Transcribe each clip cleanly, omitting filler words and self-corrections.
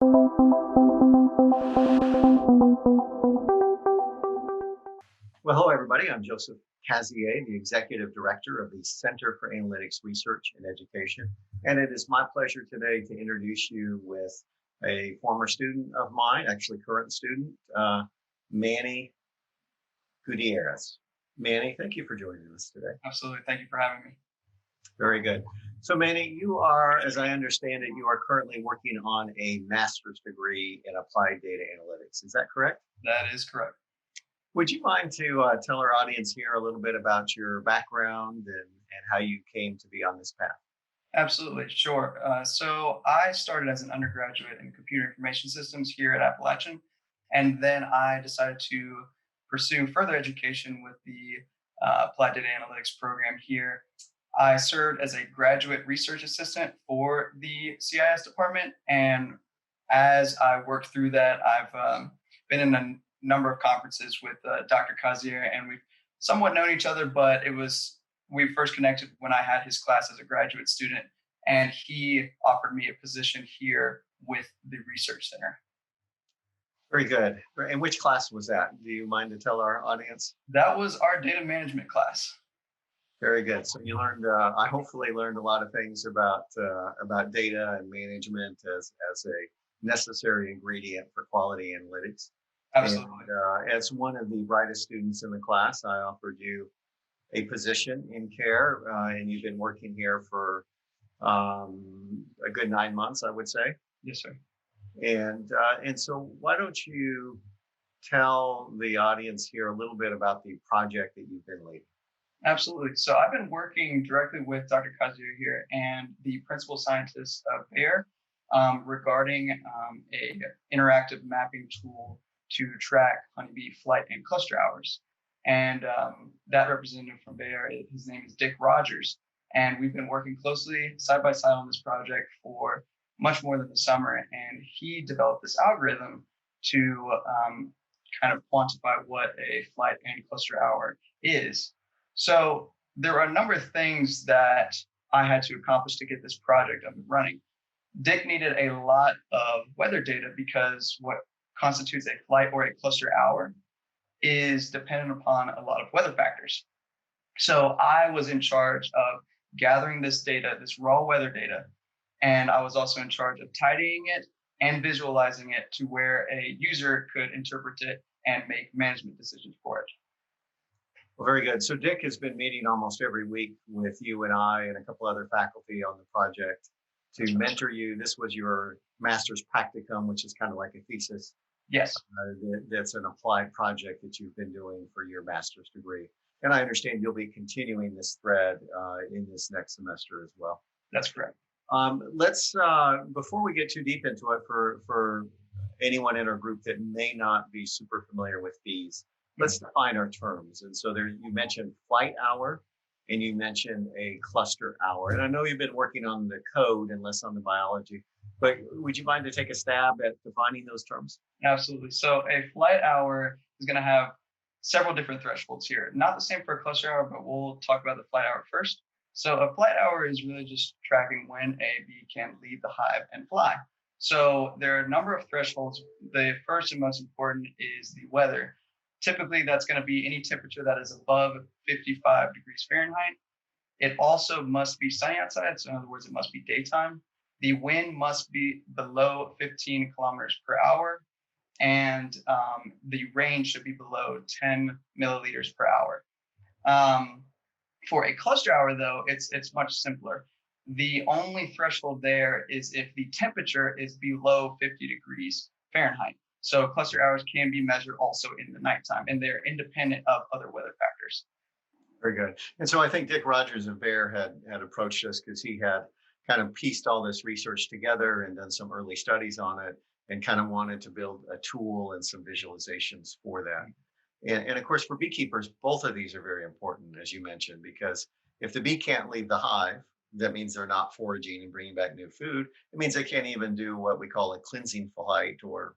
Well, hello, everybody. I'm Joseph Cazier, the Executive Director of the Center for Analytics Research and Education. And it is my pleasure today to introduce you with a former student of mine, actually current student, Manny Gutierrez. Manny, thank you for joining us today. Absolutely. Thank you for having me. Very good. So Manny, you are, as I understand it, you are currently working on a master's degree in applied data analytics. Is that correct? That is correct. Would you mind to tell our audience here a little bit about your background and how you came to be on this path? Absolutely. Sure. So I started as an undergraduate in computer information systems here at Appalachian. And then I decided to pursue further education with the Applied Data Analytics program here. I served as a graduate research assistant for the CIS department. And as I worked through that, I've been in a number of conferences with Dr. Kazier, and we've somewhat known each other, but we first connected when I had his class as a graduate student, and he offered me a position here with the research center. Very good. And which class was that? Do you mind to tell our audience? That was our data management class. Very good. So you learned, I hopefully learned a lot of things about data and management as a necessary ingredient for quality analytics. Absolutely. And as one of the brightest students in the class, I offered you a position in care, and you've been working here for a good 9 months, I would say. Yes, sir. And so why don't you tell the audience here a little bit about the project that you've been leading? Absolutely. So I've been working directly with Dr. Kazier here and the principal scientist of Bayer regarding a interactive mapping tool to track honeybee flight and cluster hours. And that representative from Bayer, his name is Dick Rogers. And we've been working closely side by side on this project for much more than the summer. And he developed this algorithm to kind of quantify what a flight and cluster hour is. So there are a number of things that I had to accomplish to get this project up and running. Dick needed a lot of weather data because what constitutes a flight or a cluster hour is dependent upon a lot of weather factors. So I was in charge of gathering this data, this raw weather data, and I was also in charge of tidying it and visualizing it to where a user could interpret it and make management decisions for it. Well, very good. So Dick has been meeting almost every week with you and I and a couple other faculty on the project to mentor you. This was your master's practicum, which is kind of like a thesis. Yes. That's an applied project that you've been doing for your master's degree. And I understand you'll be continuing this thread in this next semester as well. That's correct. Let's, before we get too deep into it, for anyone in our group that may not be super familiar with these, let's define our terms. And so there, you mentioned flight hour, and you mentioned a cluster hour. And I know you've been working on the code and less on the biology, but would you mind to take a stab at defining those terms? Absolutely. So a flight hour is going to have several different thresholds here. Not the same for a cluster hour, but we'll talk about the flight hour first. So a flight hour is really just tracking when a bee can leave the hive and fly. So there are a number of thresholds. The first and most important is the weather. Typically, that's going to be any temperature that is above 55 degrees Fahrenheit. It also must be sunny outside. So in other words, it must be daytime. The wind must be below 15 kilometers per hour. And the rain should be below 10 milliliters per hour. For a cluster hour, though, it's much simpler. The only threshold there is if the temperature is below 50 degrees Fahrenheit. So cluster hours can be measured also in the nighttime, and they're independent of other weather factors. Very good. And so I think Dick Rogers of Bayer had approached us because he had kind of pieced all this research together and done some early studies on it and kind of wanted to build a tool and some visualizations for that. And of course, for beekeepers, both of these are very important, as you mentioned, because if the bee can't leave the hive, that means they're not foraging and bringing back new food. It means they can't even do what we call a cleansing flight, or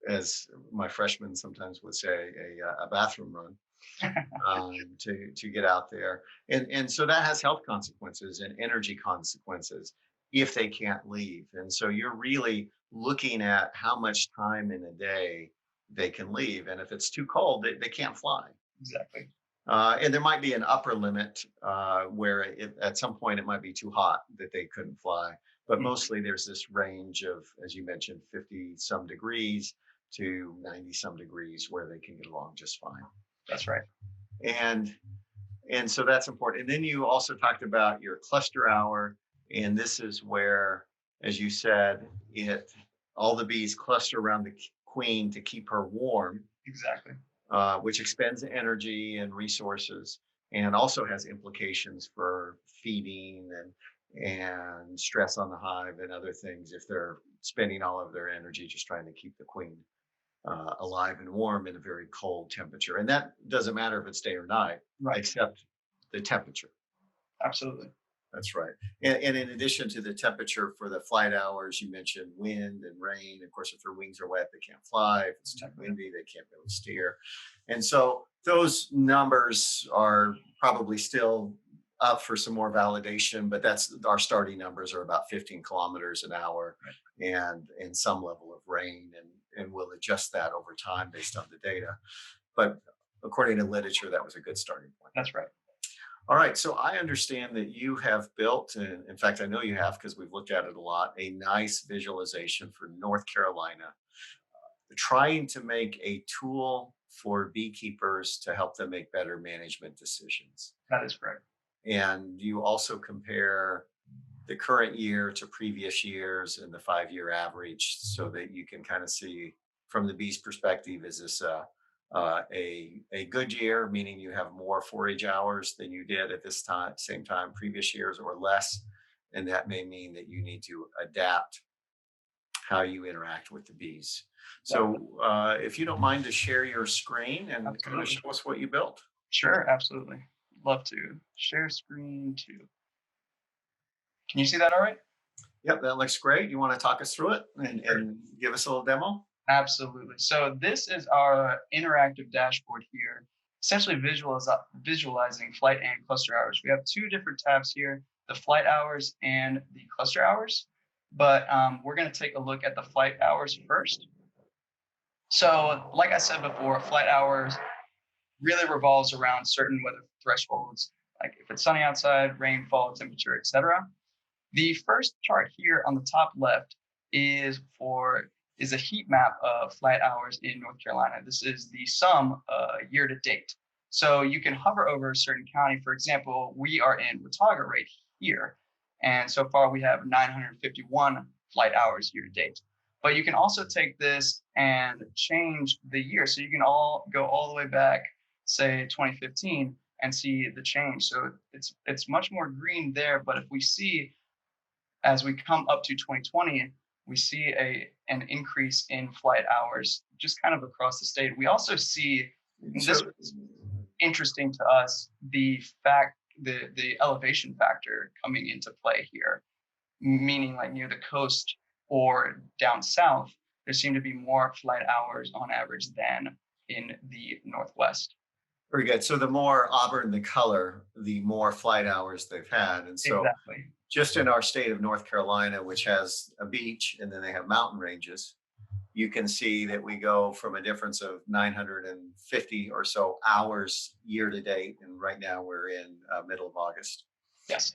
as my freshmen sometimes would say, a bathroom run to get out there. And so that has health consequences and energy consequences if they can't leave. And so you're really looking at how much time in a day they can leave. And if it's too cold, they can't fly. Exactly. And there might be an upper limit where at some point it might be too hot that they couldn't fly. But Mm, mostly there's this range of, as you mentioned, 50 some degrees to 90 some degrees where they can get along just fine. that's right. And so that's important. And then you also talked about your cluster hour, and this is where, as you said, it all the bees cluster around the queen to keep her warm, Exactly. which expends energy and resources, and also has implications for feeding and stress on the hive and other things if they're spending all of their energy just trying to keep the queen alive and warm in a very cold temperature. And that doesn't matter if it's day or night, Right. except the temperature. Absolutely. That's right. And in addition to the temperature for the flight hours, you mentioned wind and rain. Of course, if their wings are wet, they can't fly. If it's too Exactly. windy, they can't really steer. And so those numbers are probably still up for some more validation, but that's our starting numbers are about 15 kilometers an hour Right. and some level of rain. And we'll adjust that over time based on the data. But according to literature, that was a good starting point. That's right. All right. So I understand that you have built, and in fact, I know you have because we've looked at it a lot, a nice visualization for North Carolina, trying to make a tool for beekeepers to help them make better management decisions. That is correct. And you also compare the current year to previous years and the 5 year average so that you can kind of see from the bee's perspective, is this a good year, meaning you have more forage hours than you did at this time, same time previous years, or less? And that may mean that you need to adapt how you interact with the bees. So Definitely. if you don't mind to share your screen and kind of Absolutely. show us what you built. Sure. Absolutely. Love to share screen too. Can you see that all right? Yep, that looks great. You want to talk us through it Sure. and give us a little demo? Absolutely. So this is our interactive dashboard here, essentially visualizing flight and cluster hours. We have two different tabs here, the flight hours and the cluster hours. But we're going to take a look at the flight hours first. So like I said before, flight hours really revolves around certain weather thresholds, like if it's sunny outside, rainfall, temperature, etc. The first chart here on the top left is a heat map of flight hours in North Carolina. This is the sum year to date. So you can hover over a certain county. For example, we are in Watauga right here, and so far we have 951 flight hours year to date. But you can also take this and change the year, so you can go all the way back, say 2015, and see the change. So it's much more green there. But if we see as we come up to 2020, we see an increase in flight hours just kind of across the state. We also see, and this So, was interesting to us, the elevation factor coming into play here, meaning like near the coast or down south, there seem to be more flight hours on average than in the Northwest. very good. So the more auburn the color, the more flight hours they've had. And so Exactly. just in our state of North Carolina, which has a beach and then they have mountain ranges, you can see that we go from a difference of 950 or so hours year to date. And right now we're in middle of August, Yes,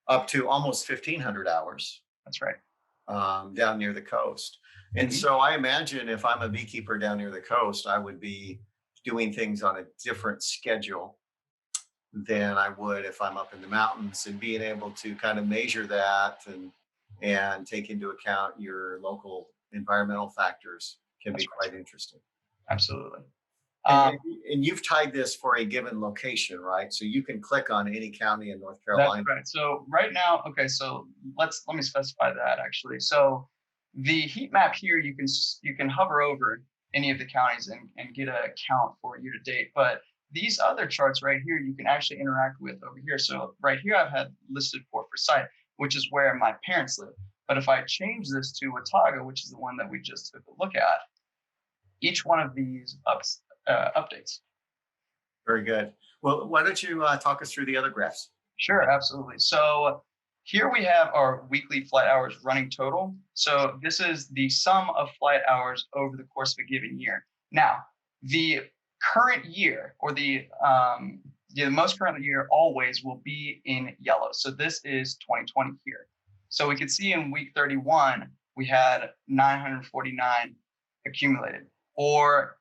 up to almost 1,500 hours that's right. down near the coast. And Mhm. so I imagine if I'm a beekeeper down near the coast, I would be doing things on a different schedule than I would if I'm up in the mountains, and being able to kind of measure that and take into account your local environmental factors can be That's right. quite interesting. Absolutely. And, Um, and and you've tied this for a given location, right? So you can click on any county in North That's Carolina. right. So right now, okay, so let me specify that actually. So the heat map here, you can hover over any of the counties and get a count for year to date. But these other charts right here, you can actually interact with over here. So right here, I've had listed for Forsyth, which is where my parents live. But if I change this to Watauga, which is the one that we just took a look at, each one of these updates. Very good. Well, why don't you talk us through the other graphs? Sure, absolutely. So Here we have our weekly flight hours running total. So this is the sum of flight hours over the course of a given year. Now, the current year, or the most current year always will be in yellow. So this is 2020 here. So we could see in week 31, we had 949 accumulated. Or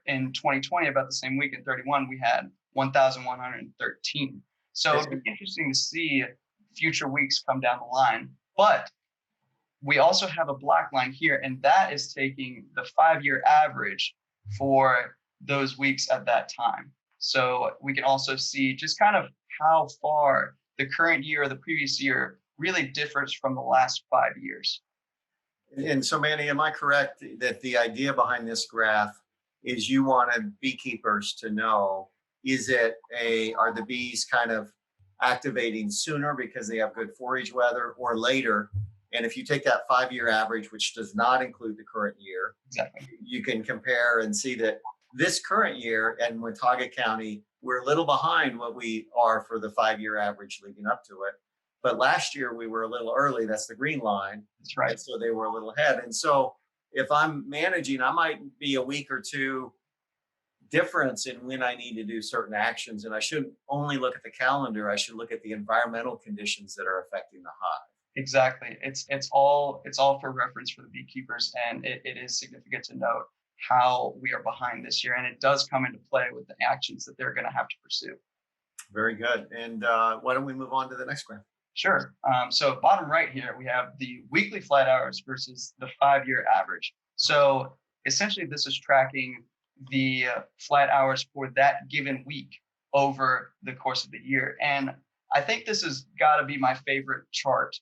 in 2020, about the same week in 31, we had 1,113. So it'd be interesting to see future weeks come down the line. But we also have a black line here, and that is taking the 5-year average for those weeks at that time. So we can also see just kind of how far the current year or the previous year really differs from the last 5 years. And so, Manny, am I correct that the idea behind this graph is you wanted beekeepers to know, are the bees kind of activating sooner because they have good forage weather, or later? And if you take that 5-year average, which does not include the current year, exactly, you can compare and see that this current year in Watauga County, we're a little behind what we are for the 5-year average leading up to it. But last year we were a little early. That's the green line. That's right. And so they were a little ahead. And so if I'm managing, I might be a week or two difference in when I need to do certain actions. And I shouldn't only look at the calendar. I should look at the environmental conditions that are affecting the hive. Exactly. It's all for reference for the beekeepers, and it is significant to note how we are behind this year, and it does come into play with the actions that they're going to have to pursue. Very good. And why don't we move on to the next graph? Sure. So bottom right here, we have the weekly flight hours versus the 5-year average. So essentially, this is tracking the flight hours for that given week over the course of the year. And I think this has got to be my favorite chart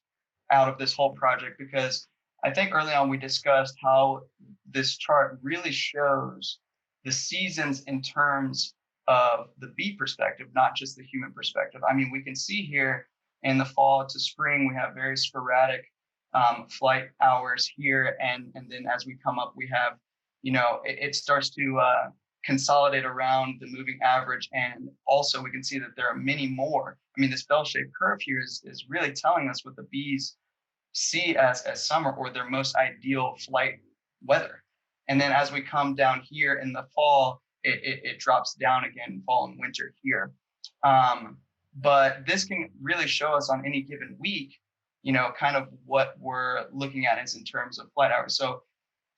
out of this whole project, because I think early on we discussed how this chart really shows the seasons in terms of the bee perspective, not just the human perspective. I mean, we can see here in the fall to spring, we have very sporadic flight hours here. And then as we come up, we have, it starts to consolidate around the moving average. And also we can see that there are many more. I mean, this bell-shaped curve here is really telling us what the bees see as summer, or their most ideal flight weather. And then as we come down here in the fall, it drops down again, fall and winter here. But this can really show us on any given week, kind of what we're looking at is in terms of flight hours. So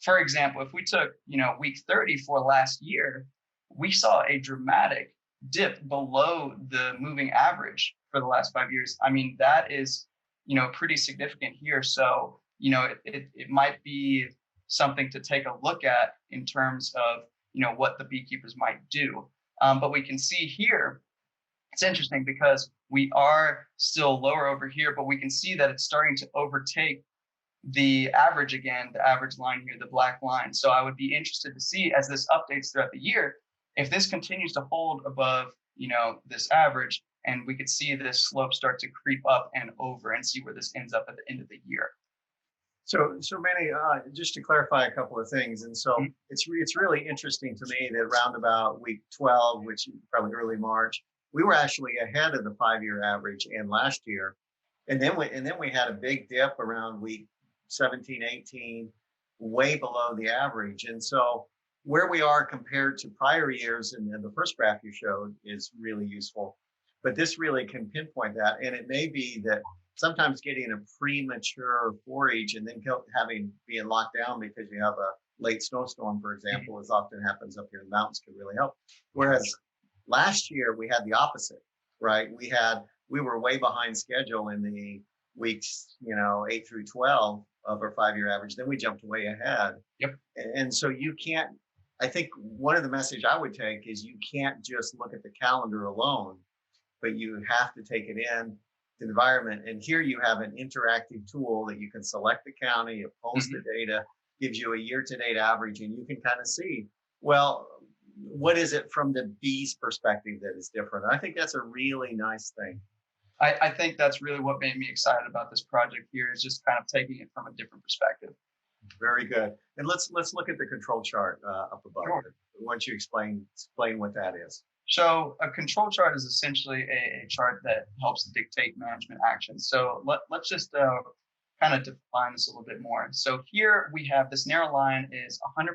for example, if we took, week 30 for last year, we saw a dramatic dip below the moving average for the last 5 years. I mean, that is, pretty significant here. So, it might be something to take a look at in terms of, what the beekeepers might do. But we can see here, it's interesting because we are still lower over here, but we can see that it's starting to overtake the average again, the average line here, the black line. So I would be interested to see, as this updates throughout the year, if this continues to hold above, this average, and we could see this slope start to creep up and over, and see where this ends up at the end of the year. So Manny, just to clarify a couple of things, and so it's really interesting to me that around about week 12, which is probably early March, we were actually ahead of the 5-year average and last year, and then we had a big dip around week 17, 18, way below the average. And so where we are compared to prior years, and the first graph you showed is really useful, but this really can pinpoint that. And it may be that sometimes getting a premature forage and then being locked down because you have a late snowstorm, for example, as often happens up here in the mountains, can really help. Whereas last year we had the opposite, right? We were way behind schedule in the weeks, 8 through 12 of our 5-year average. Then we jumped way ahead. Yep. And so I think one of the message I would take is you can't just look at the calendar alone, but you have to take it in the environment. And here you have an interactive tool that you can select the county, it pulls the data, gives you a year-to-date average, and you can kind of see, well, what is it from the bee's perspective that is different? I think that's a really nice thing. I think that's really what made me excited about this project here, is just kind of taking it from a different perspective. Very good. And let's look at the control chart up above. Sure. Why don't you explain what that is? So a control chart is essentially a chart that helps dictate management actions. So let's just kind of define this a little bit more. So here we have this narrow line is 100%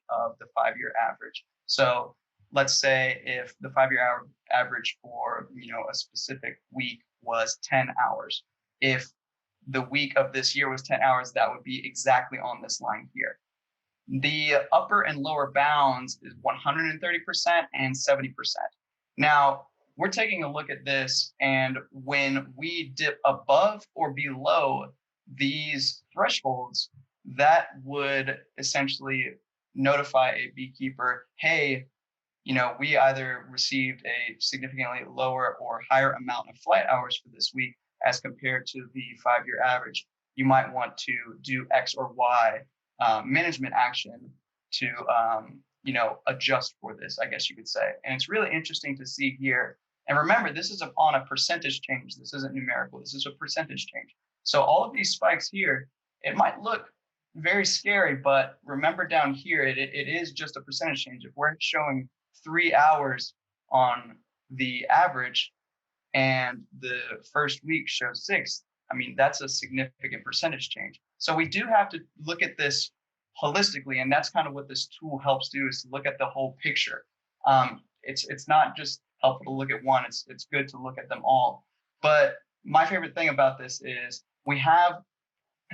of the 5-year average. So let's say if the 5-year average for a specific week was 10 hours, if the week of this year was 10 hours, that would be exactly on this line here. The upper and lower bounds is 130% and 70%. Now, we're taking a look at this, and when we dip above or below these thresholds, that would essentially notify a beekeeper, hey, we either received a significantly lower or higher amount of flight hours for this week as compared to the 5-year average. You might want to do X or Y management action to adjust for this, I guess you could say. And it's really interesting to see here. And remember, this is on a percentage change. This isn't numerical. This is a percentage change. So all of these spikes here, it might look very scary, but remember down here, it is just a percentage change. If we're showing 3 hours on the average and the first week shows 6, I mean, that's a significant percentage change. So we do have to look at this holistically, and that's kind of what this tool helps do, is to look at the whole picture. It's not just helpful to look at one, it's good to look at them all. But my favorite thing about this is we have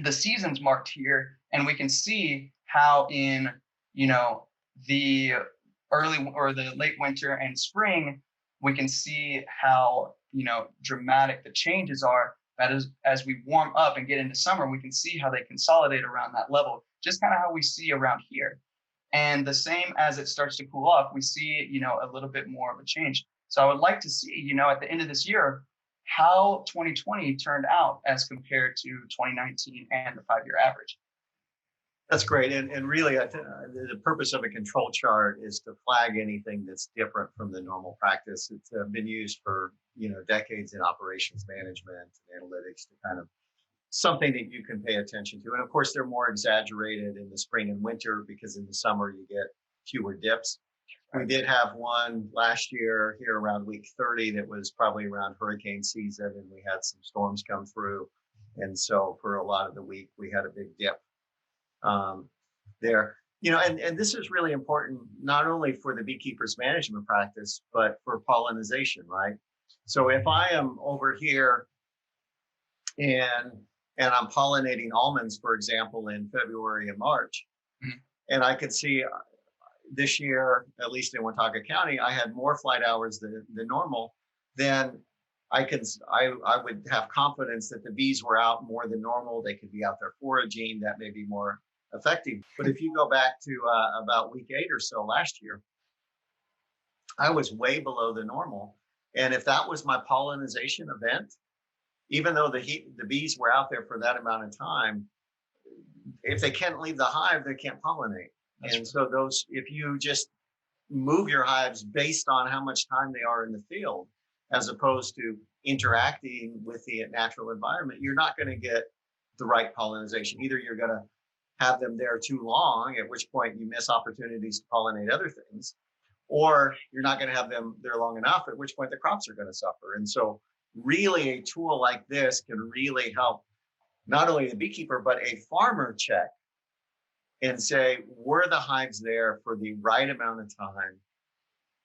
the seasons marked here, and we can see how in the early or the late winter and spring, we can see how dramatic the changes are. That is, as we warm up and get into summer, we can see how they consolidate around that level, just kind of how we see around here. And the same as it starts to cool off, we see a little bit more of a change. So I would like to see at the end of this year how 2020 turned out as compared to 2019 and the 5-year average. That's great. And really, I think the purpose of a control chart is to flag anything that's different from the normal practice. It's been used for, decades in operations management and analytics to kind of something that you can pay attention to. And of course, they're more exaggerated in the spring and winter because in the summer you get fewer dips. We did have one last year here around week 30 that was probably around hurricane season, and we had some storms come through. And so for a lot of the week, we had a big dip there. And this is really important, not only for the beekeeper's management practice, but for pollinization, right? So if I am over here and I'm pollinating almonds, for example, in February and March, and I could see this year, at least in Watauga County, I had more flight hours than normal, then I would have confidence that the bees were out more than normal. They could be out there foraging. That may be more effective. But if you go back to about week 8 or so last year, I was way below the normal. And if that was my pollinization event, even though the bees were out there for that amount of time, if they can't leave the hive, they can't pollinate. And so if you just move your hives based on how much time they are in the field, as opposed to interacting with the natural environment, you're not going to get the right pollinization. Either you're going to have them there too long, at which point you miss opportunities to pollinate other things, or you're not going to have them there long enough, at which point the crops are going to suffer. And so really a tool like this can really help not only the beekeeper, but a farmer check and say, were the hives there for the right amount of time,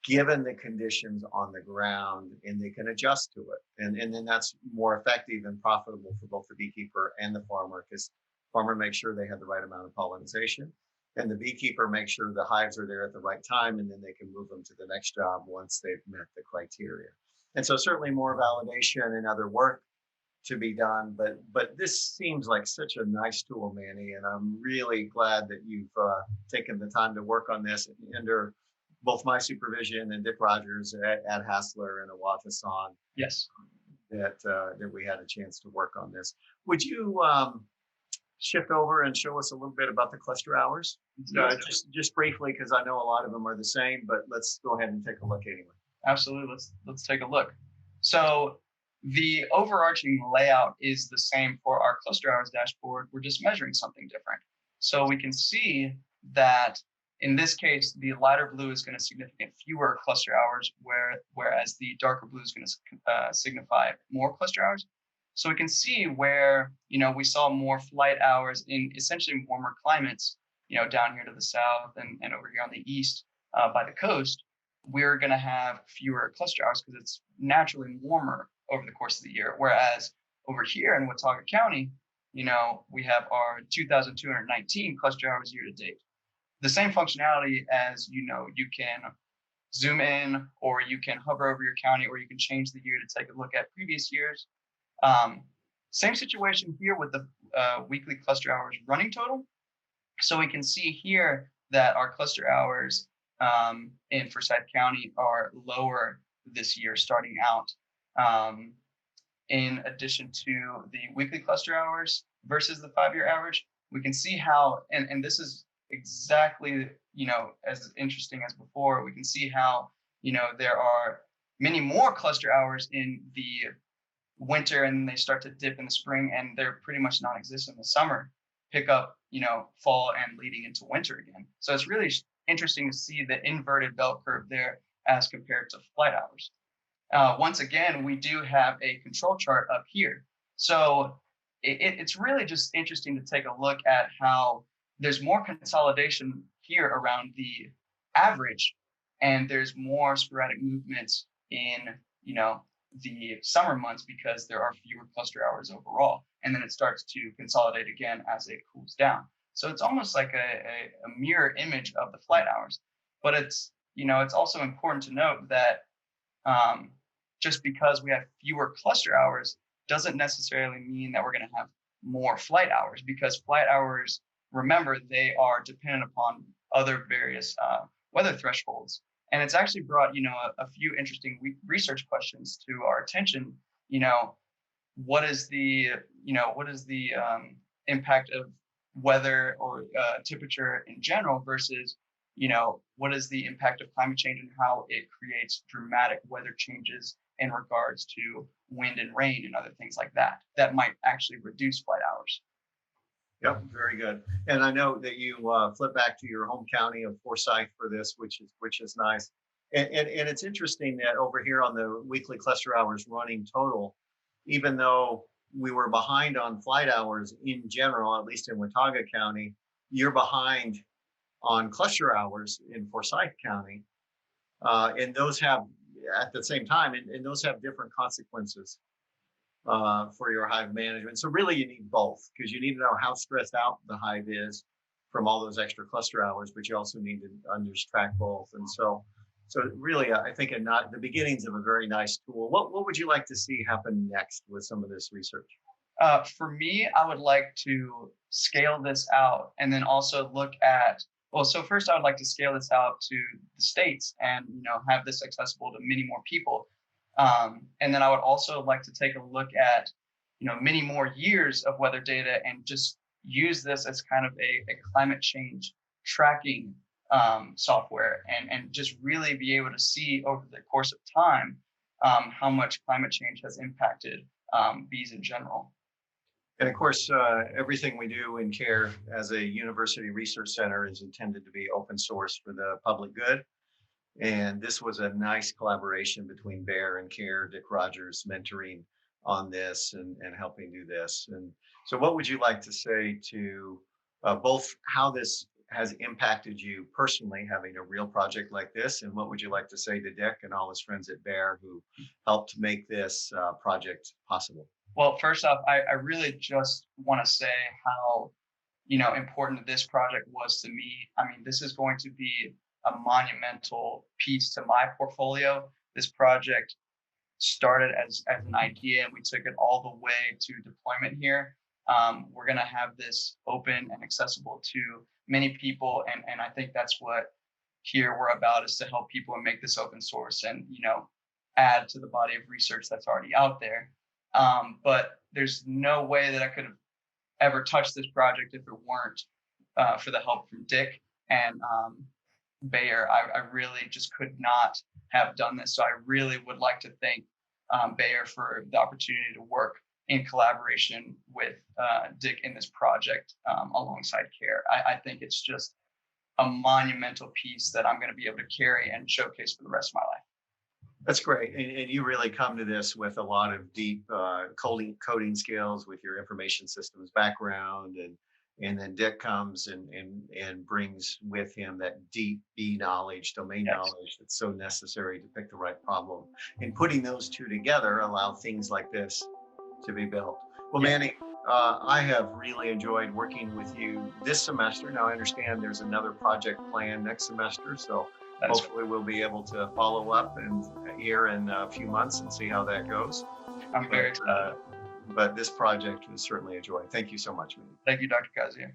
given the conditions on the ground, and they can adjust to it. And then that's more effective and profitable for both the beekeeper and the farmer, because the farmer makes sure they have the right amount of pollinization, and the beekeeper makes sure the hives are there at the right time, and then they can move them to the next job once they've met the criteria. And so certainly more validation and other work to be done, but this seems like such a nice tool, Manny, and I'm really glad that you've taken the time to work on this under both my supervision and Dick Rogers at Hassler and Awatasan. Yes, that we had a chance to work on this. Would you shift over and show us a little bit about the cluster hours? Just briefly, because I know a lot of them are the same, but let's go ahead and take a look anyway. Absolutely. Let's take a look. So the overarching layout is the same for our cluster hours dashboard. We're just measuring something different. So we can see that In this case, the lighter blue is going to signify fewer cluster hours, whereas the darker blue is going to signify more cluster hours. So we can see where, we saw more flight hours in essentially warmer climates, down here to the south and over here on the east by the coast. We're going to have fewer cluster hours because it's naturally warmer over the course of the year. Whereas over here in Watauga County, we have our 2,219 cluster hours year to date. The same functionality as, you can zoom in or you can hover over your county or you can change the year to take a look at previous years. Same situation here with the weekly cluster hours running total. So we can see here that our cluster hours in Forsyth County are lower this year starting out. In addition to the weekly cluster hours versus the 5-year average, we can see how, and this is exactly, as interesting as before, we can see how, there are many more cluster hours in the winter and they start to dip in the spring and they're pretty much non-existent in the summer, pick up, fall and leading into winter again. So it's really interesting to see the inverted bell curve there as compared to flight hours. Once again, we do have a control chart up here. So it's really just interesting to take a look at how there's more consolidation here around the average, and there's more sporadic movements in, the summer months because there are fewer cluster hours overall. And then it starts to consolidate again as it cools down. So it's almost like a mirror image of the flight hours. But it's, it's also important to note that just because we have fewer cluster hours doesn't necessarily mean that we're going to have more flight hours, because flight hours, remember, they are dependent upon other various weather thresholds. And it's actually brought, a few interesting research questions to our attention. What is the impact of weather or temperature in general versus, what is the impact of climate change and how it creates dramatic weather changes in regards to wind and rain and other things like that might actually reduce flight hours. Yep, very good. And I know that you flip back to your home county of Forsyth for this, which is nice. And it's interesting that over here on the weekly cluster hours running total, even though we were behind on flight hours in general, at least in Watauga County, you're behind on cluster hours in Forsyth County. And those have, at the same time, and those have different consequences for your hive management. So really you need both, because you need to know how stressed out the hive is from all those extra cluster hours, but you also need to track both. And so really, I think the beginnings of a very nice tool. What would you like to see happen next with some of this research? For me, I would like to scale this out and then also look at, so first I would like to scale this out to the states and, have this accessible to many more people. And then I would also like to take a look at, many more years of weather data and just use this as kind of a climate change tracking software and just really be able to see over the course of time how much climate change has impacted bees in general. And of course, everything we do in CARE as a university research center is intended to be open source for the public good. And this was a nice collaboration between Bayer and CARE, Dick Rogers mentoring on this and helping do this. And so what would you like to say to both how this has impacted you personally, having a real project like this, and what would you like to say to Dick and all his friends at Bayer who helped make this project possible? Well, first off, I really just want to say how, important this project was to me. I mean, this is going to be a monumental piece to my portfolio. This project started as an idea and we took it all the way to deployment here. We're going to have this open and accessible to many people. And I think that's what here we're about, is to help people and make this open source and, add to the body of research that's already out there. But there's no way that I could have ever touched this project if it weren't for the help from Dick and Bayer. I really just could not have done this. So I really would like to thank Bayer for the opportunity to work in collaboration with Dick in this project alongside CARE. I think it's just a monumental piece that I'm going to be able to carry and showcase for the rest of my life. That's great. And you really come to this with a lot of deep coding skills with your information systems background. And then Dick comes and brings with him that deep knowledge, domain Yes. knowledge that's so necessary to pick the right problem. And putting those two together allow things like this to be built. Well, Yeah. Manny, I have really enjoyed working with you this semester. Now I understand there's another project planned next semester, so That is, hopefully we'll be able to follow up and here in a few months and see how that goes. I'm very But excited. but this project was certainly a joy. Thank you so much, Manny. Thank you, Dr. Kazuya.